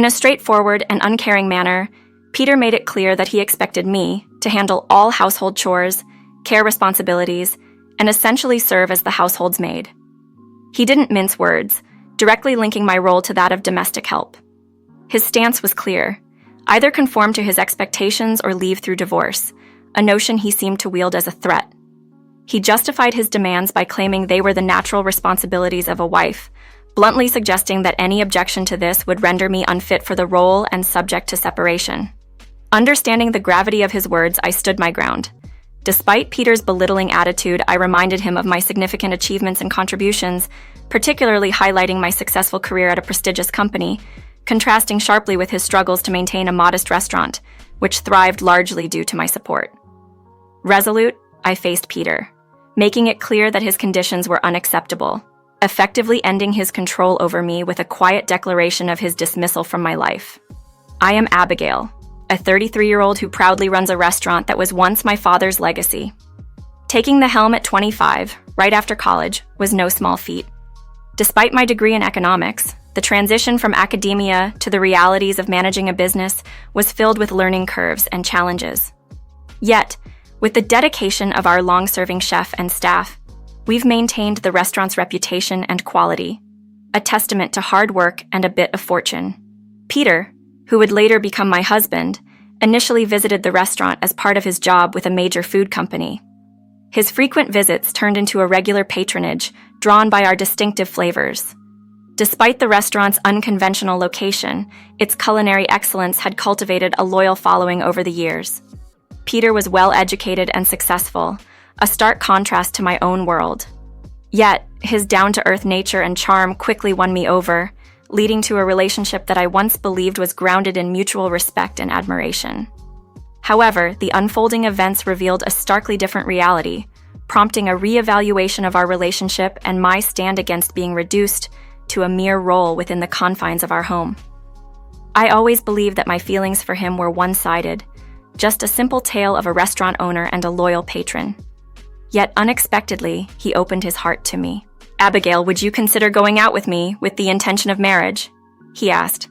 In a straightforward and uncaring manner, Peter made it clear that he expected me to handle all household chores, care responsibilities, and essentially serve as the household's maid. He didn't mince words, directly linking my role to that of domestic help. His stance was clear: either conform to his expectations or leave through divorce, a notion he seemed to wield as a threat. He justified his demands by claiming they were the natural responsibilities of a wife, bluntly suggesting that any objection to this would render me unfit for the role and subject to separation. Understanding the gravity of his words, I stood my ground. Despite Peter's belittling attitude, I reminded him of my significant achievements and contributions, particularly highlighting my successful career at a prestigious company, contrasting sharply with his struggles to maintain a modest restaurant, which thrived largely due to my support. Resolute, I faced Peter, making it clear that his conditions were unacceptable, effectively ending his control over me with a quiet declaration of his dismissal from my life. I am Abigail, a 33-year-old who proudly runs a restaurant that was once my father's legacy. Taking the helm at 25, right after college, was no small feat. Despite my degree in economics, the transition from academia to the realities of managing a business was filled with learning curves and challenges. Yet, with the dedication of our long-serving chef and staff, we've maintained the restaurant's reputation and quality, a testament to hard work and a bit of fortune. Peter, who would later become my husband, initially visited the restaurant as part of his job with a major food company. His frequent visits turned into a regular patronage, drawn by our distinctive flavors. Despite the restaurant's unconventional location, its culinary excellence had cultivated a loyal following over the years. Peter was well-educated and successful, a stark contrast to my own world. Yet, his down-to-earth nature and charm quickly won me over, leading to a relationship that I once believed was grounded in mutual respect and admiration. However, the unfolding events revealed a starkly different reality, prompting a re-evaluation of our relationship and my stand against being reduced to a mere role within the confines of our home. I always believed that my feelings for him were one-sided, just a simple tale of a restaurant owner and a loyal patron. Yet unexpectedly, he opened his heart to me. "Abigail, would you consider going out with me with the intention of marriage?" he asked.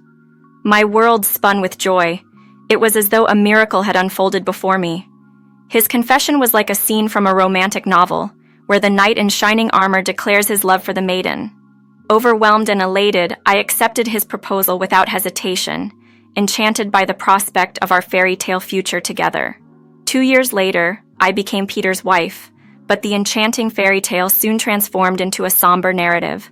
My world spun with joy. It was as though a miracle had unfolded before me. His confession was like a scene from a romantic novel, where the knight in shining armor declares his love for the maiden. Overwhelmed and elated, I accepted his proposal without hesitation, enchanted by the prospect of our fairy tale future together. 2 years later, I became Peter's wife, but the enchanting fairy tale soon transformed into a somber narrative.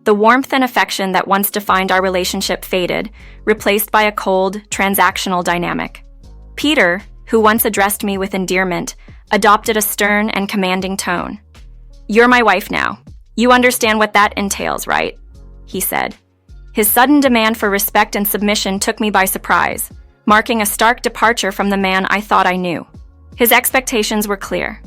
The warmth and affection that once defined our relationship faded, replaced by a cold, transactional dynamic. Peter, who once addressed me with endearment, adopted a stern and commanding tone. "You're my wife now. You understand what that entails, right?" he said. His sudden demand for respect and submission took me by surprise, marking a stark departure from the man I thought I knew. His expectations were clear.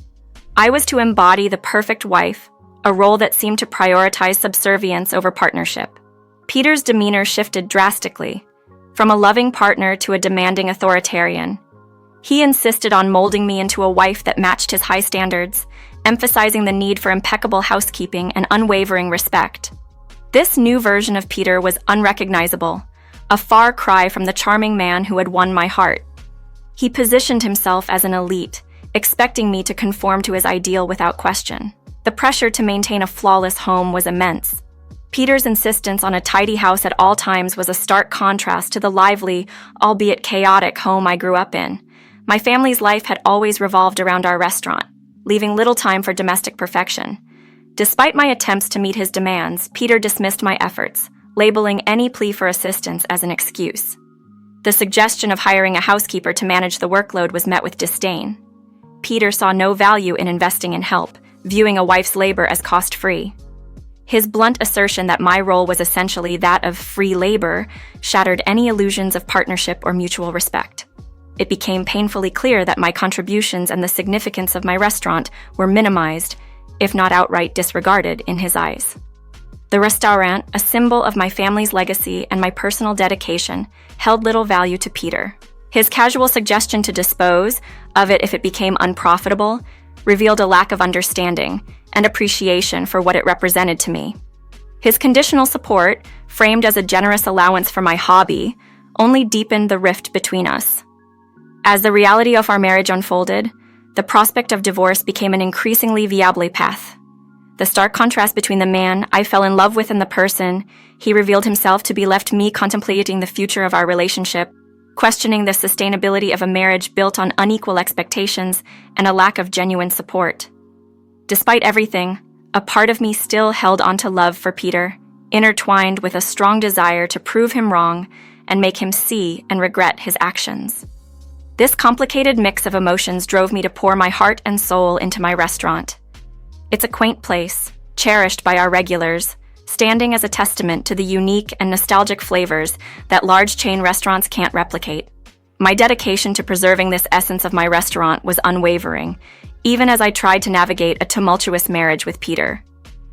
I was to embody the perfect wife, a role that seemed to prioritize subservience over partnership. Peter's demeanor shifted drastically, from a loving partner to a demanding authoritarian. He insisted on molding me into a wife that matched his high standards, emphasizing the need for impeccable housekeeping and unwavering respect. This new version of Peter was unrecognizable, a far cry from the charming man who had won my heart. He positioned himself as an elite, expecting me to conform to his ideal without question. The pressure to maintain a flawless home was immense. Peter's insistence on a tidy house at all times was a stark contrast to the lively, albeit chaotic, home I grew up in. My family's life had always revolved around our restaurant, leaving little time for domestic perfection. Despite my attempts to meet his demands, Peter dismissed my efforts, labeling any plea for assistance as an excuse. The suggestion of hiring a housekeeper to manage the workload was met with disdain. Peter saw no value in investing in help, viewing a wife's labor as cost-free. His blunt assertion that my role was essentially that of free labor shattered any illusions of partnership or mutual respect. It became painfully clear that my contributions and the significance of my restaurant were minimized, if not outright disregarded, in his eyes. The restaurant, a symbol of my family's legacy and my personal dedication, held little value to Peter. His casual suggestion to dispose of it if it became unprofitable revealed a lack of understanding and appreciation for what it represented to me. His conditional support, framed as a generous allowance for my hobby, only deepened the rift between us. As the reality of our marriage unfolded, the prospect of divorce became an increasingly viable path. The stark contrast between the man I fell in love with and the person he revealed himself to be left me contemplating the future of our relationship, questioning the sustainability of a marriage built on unequal expectations and a lack of genuine support. Despite everything, a part of me still held on to love for Peter, intertwined with a strong desire to prove him wrong and make him see and regret his actions. This complicated mix of emotions drove me to pour my heart and soul into my restaurant. It's a quaint place, cherished by our regulars, standing as a testament to the unique and nostalgic flavors that large chain restaurants can't replicate. My dedication to preserving this essence of my restaurant was unwavering, even as I tried to navigate a tumultuous marriage with Peter.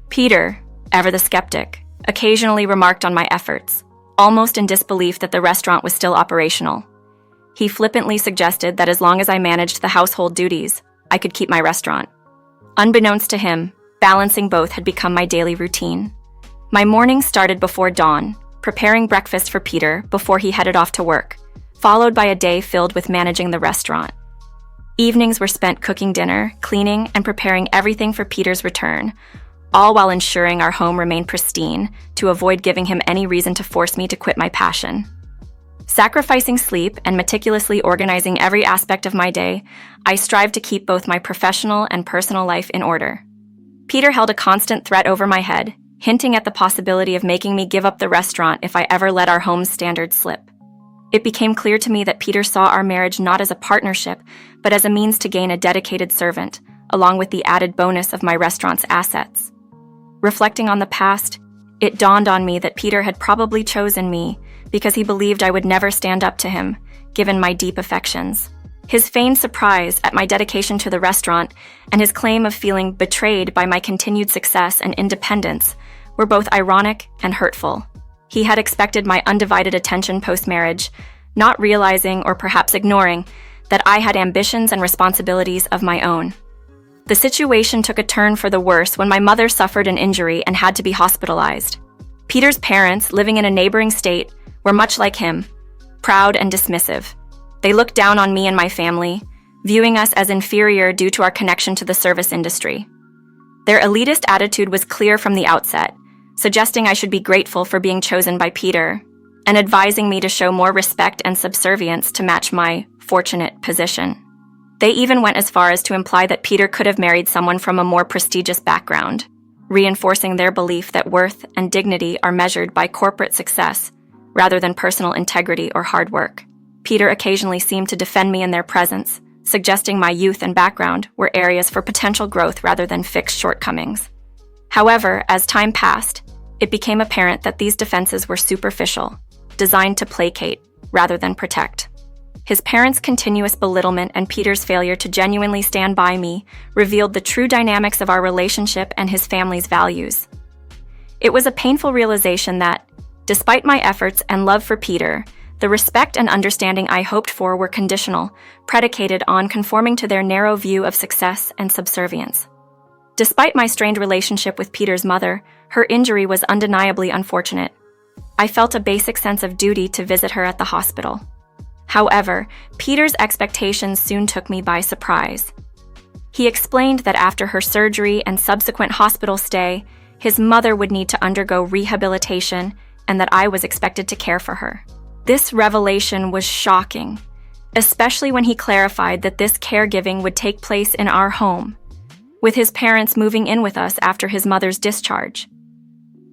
Peter, ever the skeptic, occasionally remarked on my efforts, almost in disbelief that the restaurant was still operational. He flippantly suggested that as long as I managed the household duties, I could keep my restaurant. Unbeknownst to him, balancing both had become my daily routine. My mornings started before dawn, preparing breakfast for Peter before he headed off to work, followed by a day filled with managing the restaurant. Evenings were spent cooking dinner, cleaning, and preparing everything for Peter's return, all while ensuring our home remained pristine to avoid giving him any reason to force me to quit my passion. Sacrificing sleep and meticulously organizing every aspect of my day, I strived to keep both my professional and personal life in order. Peter held a constant threat over my head, hinting at the possibility of making me give up the restaurant if I ever let our home's standards slip. It became clear to me that Peter saw our marriage not as a partnership, but as a means to gain a dedicated servant, along with the added bonus of my restaurant's assets. Reflecting on the past, it dawned on me that Peter had probably chosen me because he believed I would never stand up to him, given my deep affections. His feigned surprise at my dedication to the restaurant and his claim of feeling betrayed by my continued success and independence were both ironic and hurtful. He had expected my undivided attention post-marriage, not realizing or perhaps ignoring that I had ambitions and responsibilities of my own. The situation took a turn for the worse when my mother suffered an injury and had to be hospitalized. Peter's parents, living in a neighboring state, were much like him, proud and dismissive. They looked down on me and my family, viewing us as inferior due to our connection to the service industry. Their elitist attitude was clear from the outset, suggesting I should be grateful for being chosen by Peter, and advising me to show more respect and subservience to match my fortunate position. They even went as far as to imply that Peter could have married someone from a more prestigious background, reinforcing their belief that worth and dignity are measured by corporate success rather than personal integrity or hard work. Peter occasionally seemed to defend me in their presence, suggesting my youth and background were areas for potential growth rather than fixed shortcomings. However, as time passed, it became apparent that these defenses were superficial, designed to placate rather than protect. His parents' continuous belittlement and Peter's failure to genuinely stand by me revealed the true dynamics of our relationship and his family's values. It was a painful realization that, despite my efforts and love for Peter, the respect and understanding I hoped for were conditional, predicated on conforming to their narrow view of success and subservience. Despite my strained relationship with Peter's mother, her injury was undeniably unfortunate. I felt a basic sense of duty to visit her at the hospital. However, Peter's expectations soon took me by surprise. He explained that after her surgery and subsequent hospital stay, his mother would need to undergo rehabilitation and that I was expected to care for her. This revelation was shocking, especially when he clarified that this caregiving would take place in our home, with his parents moving in with us after his mother's discharge.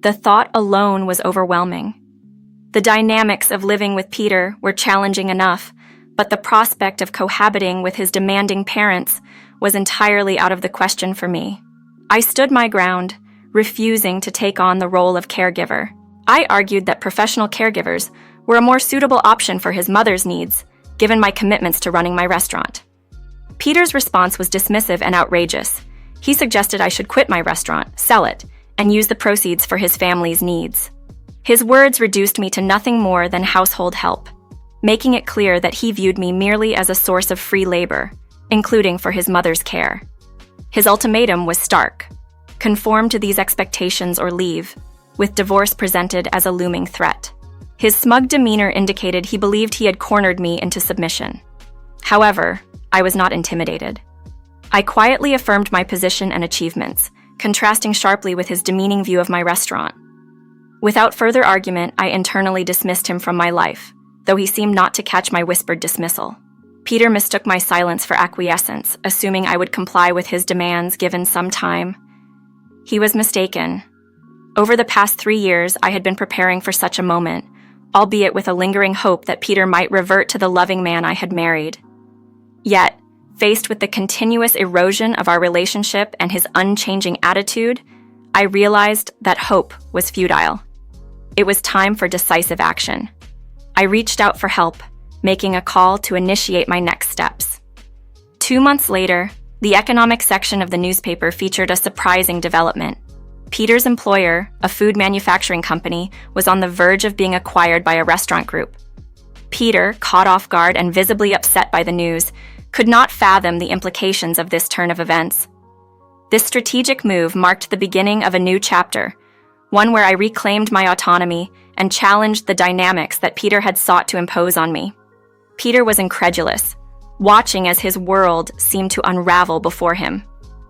The thought alone was overwhelming. The dynamics of living with Peter were challenging enough, but the prospect of cohabiting with his demanding parents was entirely out of the question for me. I stood my ground, refusing to take on the role of caregiver. I argued that professional caregivers were a more suitable option for his mother's needs, given my commitments to running my restaurant. Peter's response was dismissive and outrageous. He suggested I should quit my restaurant, sell it, and use the proceeds for his family's needs. His words reduced me to nothing more than household help, making it clear that he viewed me merely as a source of free labor, including for his mother's care. His ultimatum was stark: conform to these expectations or leave. with divorce presented as a looming threat. His smug demeanor indicated he believed he had cornered me into submission. However, I was not intimidated. I quietly affirmed my position and achievements, contrasting sharply with his demeaning view of my restaurant. Without further argument, I internally dismissed him from my life, though he seemed not to catch my whispered dismissal. Peter mistook my silence for acquiescence, assuming I would comply with his demands given some time. He was mistaken. Over the past 3 years, I had been preparing for such a moment, albeit with a lingering hope that Peter might revert to the loving man I had married. Yet, faced with the continuous erosion of our relationship and his unchanging attitude, I realized that hope was futile. It was time for decisive action. I reached out for help, making a call to initiate my next steps. 2 months later, the economic section of the newspaper featured a surprising development. Peter's employer, a food manufacturing company, was on the verge of being acquired by a restaurant group. Peter, caught off guard and visibly upset by the news, could not fathom the implications of this turn of events. This strategic move marked the beginning of a new chapter, one where I reclaimed my autonomy and challenged the dynamics that Peter had sought to impose on me. Peter was incredulous, watching as his world seemed to unravel before him.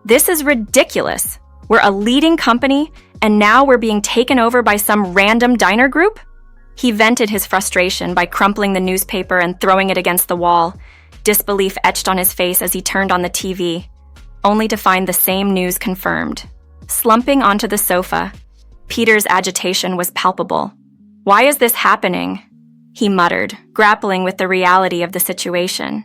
"This is ridiculous. We're a leading company, and now we're being taken over by some random diner group?" He vented his frustration by crumpling the newspaper and throwing it against the wall, disbelief etched on his face as he turned on the TV, only to find the same news confirmed. Slumping onto the sofa, Peter's agitation was palpable. "Why is this happening?" he muttered, grappling with the reality of the situation.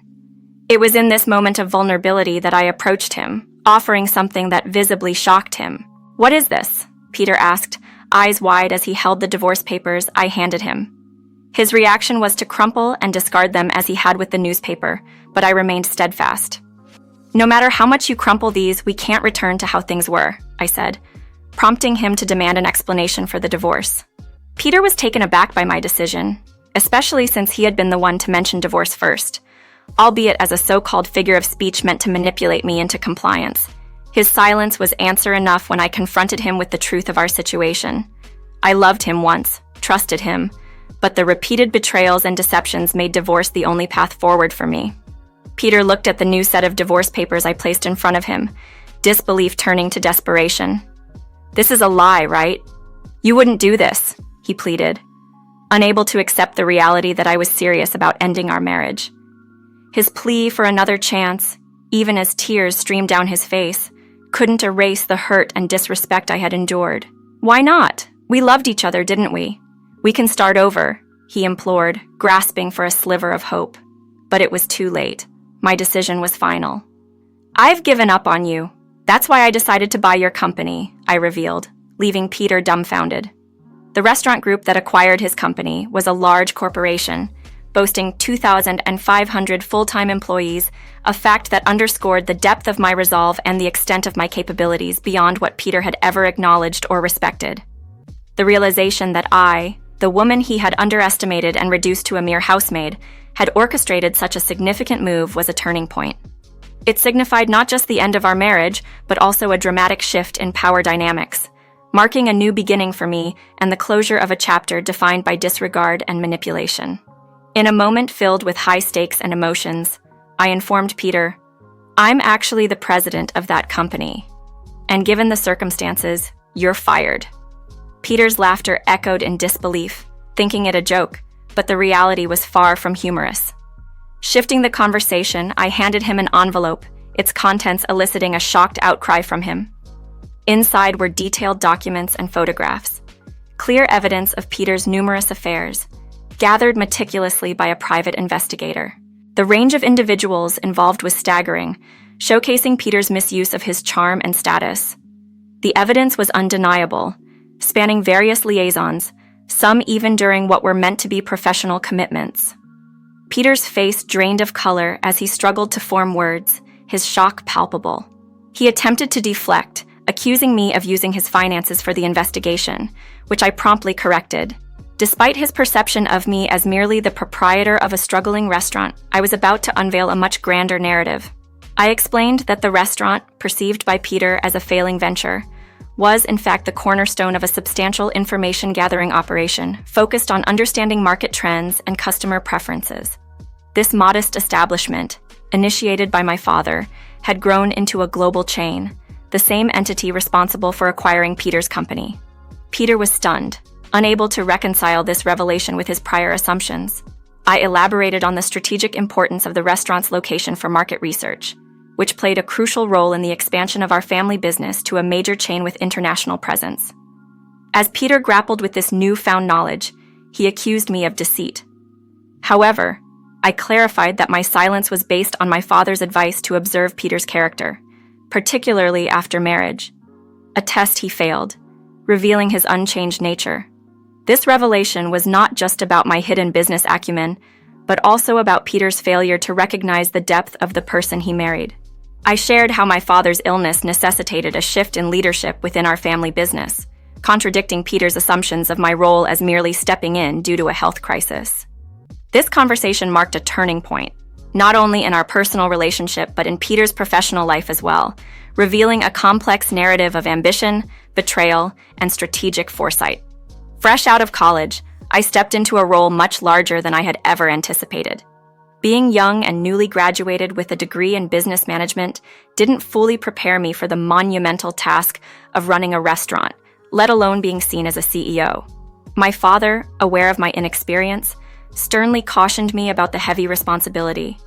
It was in this moment of vulnerability that I approached him, offering something that visibly shocked him. "What is this?" Peter asked, eyes wide as he held the divorce papers I handed him. His reaction was to crumple and discard them as he had with the newspaper, but I remained steadfast. "No matter how much you crumple these, we can't return to how things were," I said, prompting him to demand an explanation for the divorce. Peter was taken aback by my decision, especially since he had been the one to mention divorce first, albeit as a so-called figure of speech meant to manipulate me into compliance. His silence was answer enough when I confronted him with the truth of our situation. I loved him once, trusted him, but the repeated betrayals and deceptions made divorce the only path forward for me. Peter looked at the new set of divorce papers I placed in front of him, disbelief turning to desperation. "This is a lie, right? You wouldn't do this," he pleaded, unable to accept the reality that I was serious about ending our marriage. His plea for another chance, even as tears streamed down his face, couldn't erase the hurt and disrespect I had endured. "Why not? We loved each other, didn't we? We can start over," he implored, grasping for a sliver of hope. But it was too late. My decision was final. "I've given up on you. That's why I decided to buy your company," I revealed, leaving Peter dumbfounded. The restaurant group that acquired his company was a large corporation, boasting 2,500 full-time employees, a fact that underscored the depth of my resolve and the extent of my capabilities beyond what Peter had ever acknowledged or respected. The realization that I, the woman he had underestimated and reduced to a mere housemaid, had orchestrated such a significant move was a turning point. It signified not just the end of our marriage, but also a dramatic shift in power dynamics, marking a new beginning for me and the closure of a chapter defined by disregard and manipulation. In a moment filled with high stakes and emotions, I informed Peter, "I'm actually the president of that company, and given the circumstances, you're fired." Peter's laughter echoed in disbelief, thinking it a joke, but the reality was far from humorous. Shifting the conversation, I handed him an envelope, its contents eliciting a shocked outcry from him. Inside were detailed documents and photographs, clear evidence of Peter's numerous affairs, gathered meticulously by a private investigator. The range of individuals involved was staggering, showcasing Peter's misuse of his charm and status. The evidence was undeniable, spanning various liaisons, some even during what were meant to be professional commitments. Peter's face drained of color as he struggled to form words, his shock palpable. He attempted to deflect, accusing me of using his finances for the investigation, which I promptly corrected. Despite his perception of me as merely the proprietor of a struggling restaurant, I was about to unveil a much grander narrative. I explained that the restaurant, perceived by Peter as a failing venture, was, in fact, the cornerstone of a substantial information-gathering operation focused on understanding market trends and customer preferences. This modest establishment, initiated by my father, had grown into a global chain, the same entity responsible for acquiring Peter's company. Peter was stunned, unable to reconcile this revelation with his prior assumptions. I elaborated on the strategic importance of the restaurant's location for market research, which played a crucial role in the expansion of our family business to a major chain with international presence. As Peter grappled with this newfound knowledge, he accused me of deceit. However, I clarified that my silence was based on my father's advice to observe Peter's character, particularly after marriage, a test he failed, revealing his unchanged nature. This revelation was not just about my hidden business acumen, but also about Peter's failure to recognize the depth of the person he married. I shared how my father's illness necessitated a shift in leadership within our family business, contradicting Peter's assumptions of my role as merely stepping in due to a health crisis. This conversation marked a turning point, not only in our personal relationship but in Peter's professional life as well, revealing a complex narrative of ambition, betrayal, and strategic foresight. Fresh out of college, I stepped into a role much larger than I had ever anticipated. Being young and newly graduated with a degree in business management didn't fully prepare me for the monumental task of running a restaurant, let alone being seen as a CEO. My father, aware of my inexperience, sternly cautioned me about the heavy responsibility.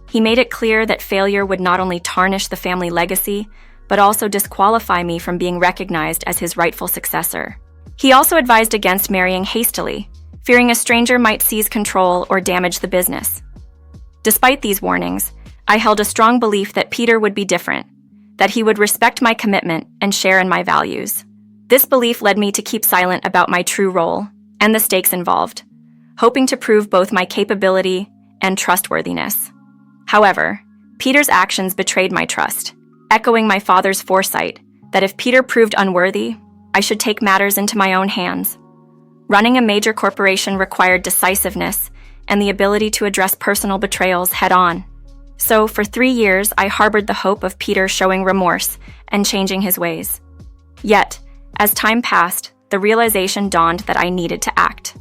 He made it clear that failure would not only tarnish the family legacy, but also disqualify me from being recognized as his rightful successor. He also advised against marrying hastily, fearing a stranger might seize control or damage the business. Despite these warnings, I held a strong belief that Peter would be different, that he would respect my commitment and share in my values. This belief led me to keep silent about my true role and the stakes involved, hoping to prove both my capability and trustworthiness. However, Peter's actions betrayed my trust, echoing my father's foresight that if Peter proved unworthy, I should take matters into my own hands. Running a major corporation required decisiveness and the ability to address personal betrayals head-on. So, for 3 years, I harbored the hope of Peter showing remorse and changing his ways. Yet, as time passed, the realization dawned that I needed to act.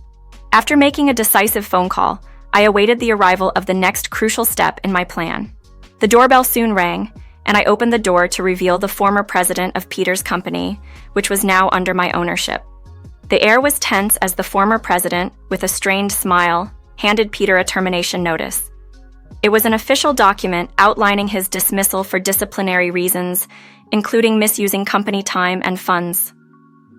After making a decisive phone call, I awaited the arrival of the next crucial step in my plan. The doorbell soon rang, and I opened the door to reveal the former president of Peter's company, which was now under my ownership. The air was tense as the former president, with a strained smile, handed Peter a termination notice. It was an official document outlining his dismissal for disciplinary reasons, including misusing company time and funds.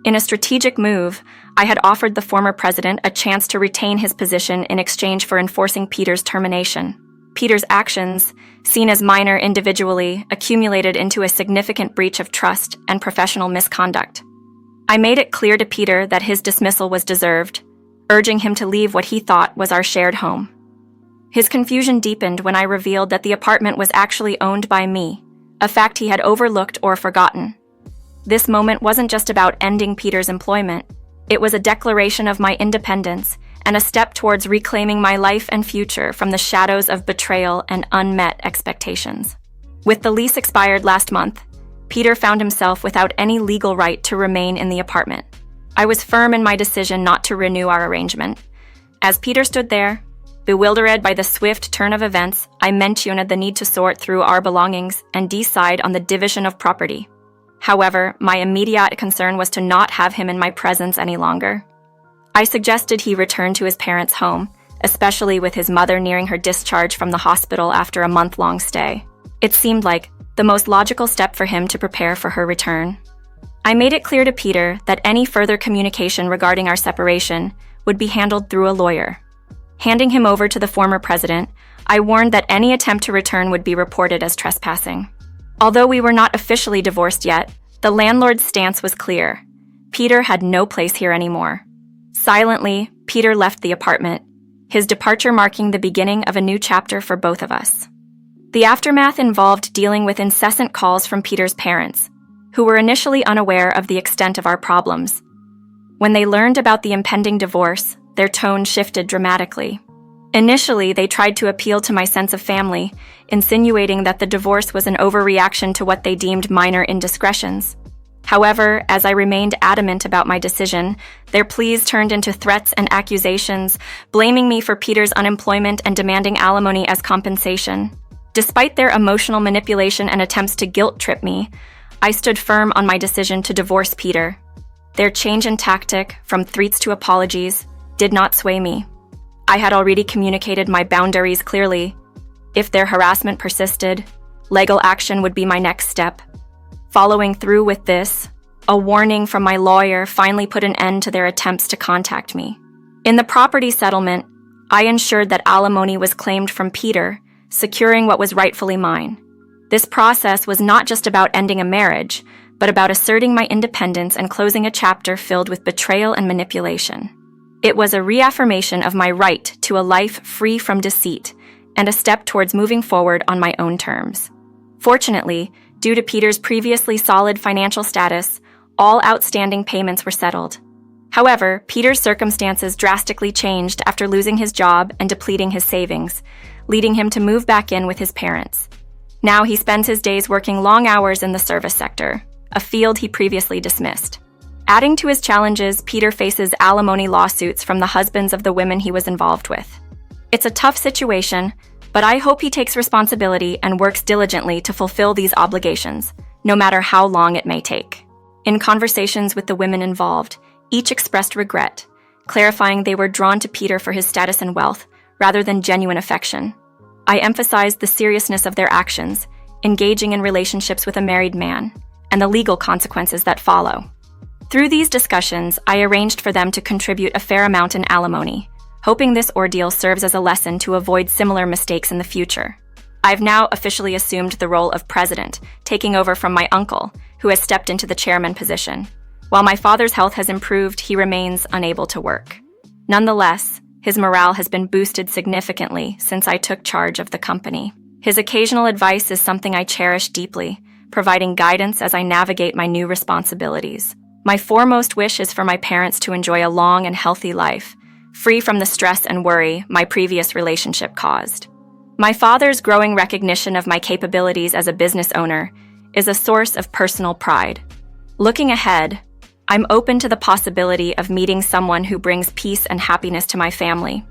In a strategic move, I had offered the former president a chance to retain his position in exchange for enforcing Peter's termination. Peter's actions, seen as minor individually, accumulated into a significant breach of trust and professional misconduct. I made it clear to Peter that his dismissal was deserved, urging him to leave what he thought was our shared home. His confusion deepened when I revealed that the apartment was actually owned by me, a fact he had overlooked or forgotten. This moment wasn't just about ending Peter's employment. It was a declaration of my independence and a step towards reclaiming my life and future from the shadows of betrayal and unmet expectations. With the lease expired last month, Peter found himself without any legal right to remain in the apartment. I was firm in my decision not to renew our arrangement. As Peter stood there, bewildered by the swift turn of events, I mentioned the need to sort through our belongings and decide on the division of property. However, my immediate concern was to not have him in my presence any longer. I suggested he return to his parents' home, especially with his mother nearing her discharge from the hospital after a month-long stay. It seemed like the most logical step for him to prepare for her return. I made it clear to Peter that any further communication regarding our separation would be handled through a lawyer. Handing him over to the former president, I warned that any attempt to return would be reported as trespassing. Although we were not officially divorced yet, the landlord's stance was clear. Peter had no place here anymore. Silently, Peter left the apartment, his departure marking the beginning of a new chapter for both of us. The aftermath involved dealing with incessant calls from Peter's parents, who were initially unaware of the extent of our problems. When they learned about the impending divorce, their tone shifted dramatically. Initially, they tried to appeal to my sense of family, insinuating that the divorce was an overreaction to what they deemed minor indiscretions. However, as I remained adamant about my decision, their pleas turned into threats and accusations, blaming me for Peter's unemployment and demanding alimony as compensation. Despite their emotional manipulation and attempts to guilt-trip me, I stood firm on my decision to divorce Peter. Their change in tactic, from threats to apologies, did not sway me. I had already communicated my boundaries clearly. If their harassment persisted, legal action would be my next step. Following through with this, a warning from my lawyer finally put an end to their attempts to contact me. In the property settlement, I ensured that alimony was claimed from Peter, securing what was rightfully mine. This process was not just about ending a marriage, but about asserting my independence and closing a chapter filled with betrayal and manipulation. It was a reaffirmation of my right to a life free from deceit and a step towards moving forward on my own terms. Fortunately, due to Peter's previously solid financial status, all outstanding payments were settled. However, Peter's circumstances drastically changed after losing his job and depleting his savings, leading him to move back in with his parents. Now he spends his days working long hours in the service sector, a field he previously dismissed. Adding to his challenges, Peter faces alimony lawsuits from the husbands of the women he was involved with. It's a tough situation, but I hope he takes responsibility and works diligently to fulfill these obligations, no matter how long it may take. In conversations with the women involved, each expressed regret, clarifying they were drawn to Peter for his status and wealth, rather than genuine affection. I emphasized the seriousness of their actions, engaging in relationships with a married man, and the legal consequences that follow. Through these discussions, I arranged for them to contribute a fair amount in alimony, hoping this ordeal serves as a lesson to avoid similar mistakes in the future. I've now officially assumed the role of president, taking over from my uncle, who has stepped into the chairman position. While my father's health has improved, he remains unable to work. Nonetheless, his morale has been boosted significantly since I took charge of the company. His occasional advice is something I cherish deeply, providing guidance as I navigate my new responsibilities. My foremost wish is for my parents to enjoy a long and healthy life, free from the stress and worry my previous relationship caused. My father's growing recognition of my capabilities as a business owner is a source of personal pride. Looking ahead, I'm open to the possibility of meeting someone who brings peace and happiness to my family.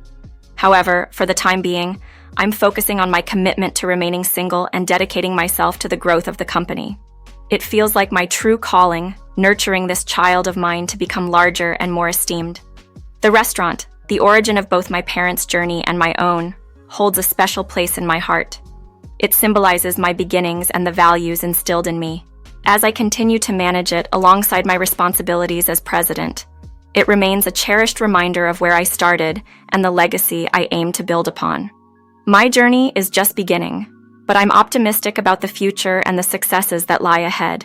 However, for the time being, I'm focusing on my commitment to remaining single and dedicating myself to the growth of the company. It feels like my true calling, nurturing this child of mine to become larger and more esteemed. The restaurant, the origin of both my parents' journey and my own, holds a special place in my heart. It symbolizes my beginnings and the values instilled in me. As I continue to manage it alongside my responsibilities as president, it remains a cherished reminder of where I started and the legacy I aim to build upon. My journey is just beginning, but I'm optimistic about the future and the successes that lie ahead.